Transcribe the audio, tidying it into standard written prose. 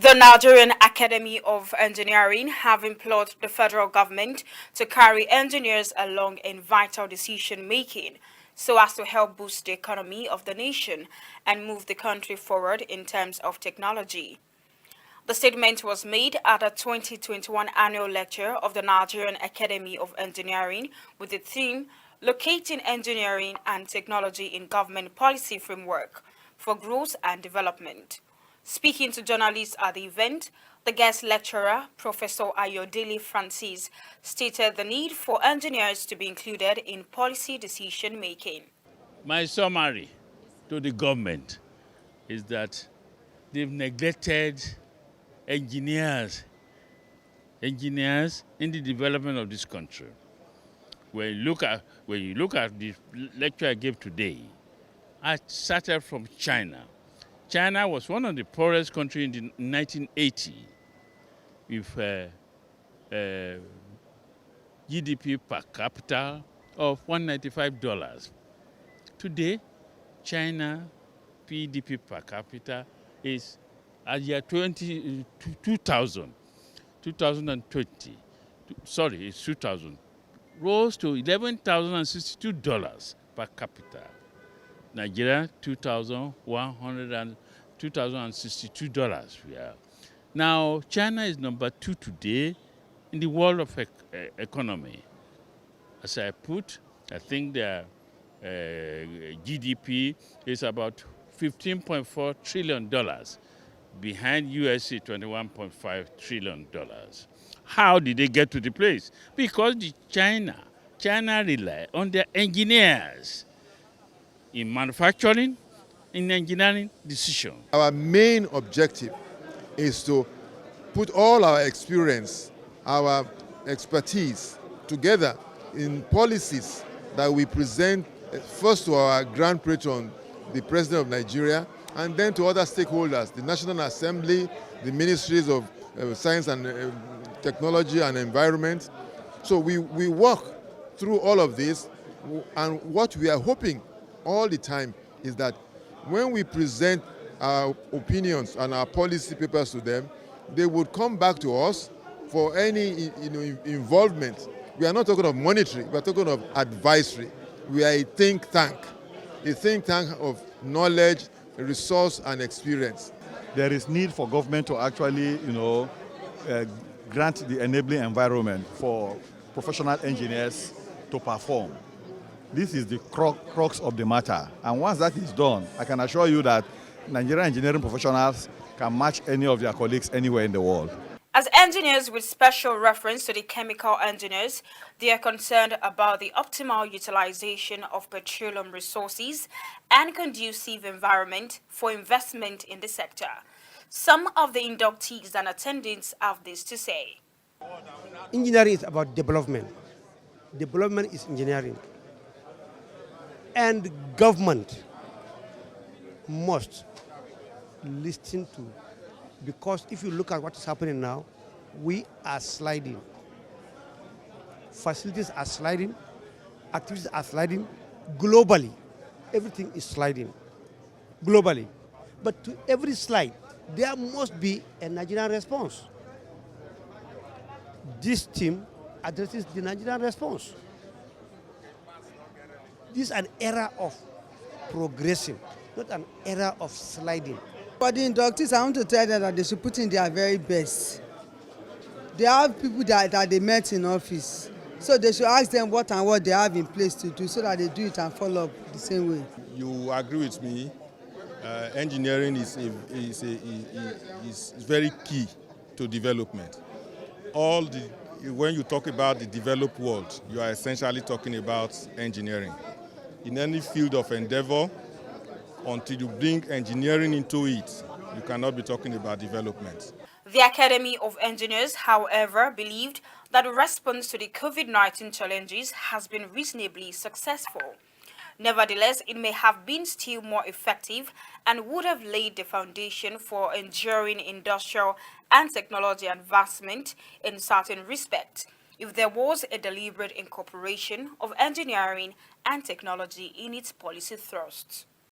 The Nigerian Academy of Engineering have implored the federal government to carry engineers along in vital decision-making so as to help boost the economy of the nation and move the country forward in terms of technology. The statement was made at the 2021 annual lecture of the Nigerian Academy of Engineering with the theme Locating Engineering and Technology in Government Policy Framework for Growth and Development. Speaking to journalists at the event, the guest lecturer, Professor Ayodele Francis, stated the need for engineers to be included in policy decision-making. My summary to the government is that they've neglected engineers in the development of this country. When you look at the lecture I gave today, I started from China. China was one of the poorest countries in the 1980 with GDP per capita of $195. Today, China GDP per capita is at year 2020, it's 2000, rose to $11,062 per capita. Nigeria, $2,162. Yeah. Now, China is number 2 today in the world of economy. As I put, I think their GDP is about $15.4 trillion, behind USA $21.5 trillion. How did they get to the place? Because China rely on their engineers in manufacturing, in engineering decision. Our main objective is to put all our experience, our expertise together in policies that we present first to our grand patron, the President of Nigeria, and then to other stakeholders, the National Assembly, the Ministries of Science and Technology and Environment. So we work through all of this, and what we are hoping all the time is that when we present our opinions and our policy papers to them, they would come back to us for any involvement. We are not talking of monetary, we are talking of advisory. We are a think tank of knowledge, resource, and experience. There is need for government to actually, grant the enabling environment for professional engineers to perform. This is the crux of the matter. And once that is done, I can assure you that Nigerian engineering professionals can match any of their colleagues anywhere in the world. As engineers with special reference to the chemical engineers, they are concerned about the optimal utilization of petroleum resources and conducive environment for investment in the sector. Some of the inductees and attendants have this to say. Engineering is about development. Development is engineering. And government must listen to, because if you look at what is happening now, we are sliding. Facilities are sliding, activities are sliding globally. Everything is sliding globally. But to every slide, there must be a Nigerian response. This team addresses the Nigerian response. This is an era of progressing, not an era of sliding. For the inductees, I want to tell them that they should put in their very best. They have people that they met in office, so they should ask them what and what they have in place to do so that they do it and follow up the same way. You agree with me? Engineering is very key to development. When you talk about the developed world, you are essentially talking about engineering. In any field of endeavor, until you bring engineering into it, you cannot be talking about development. The Academy of Engineers, however, believed that the response to the COVID-19 challenges has been reasonably successful. Nevertheless, it may have been still more effective and would have laid the foundation for enduring industrial and technology advancement in certain respects if there was a deliberate incorporation of engineering and technology in its policy thrusts.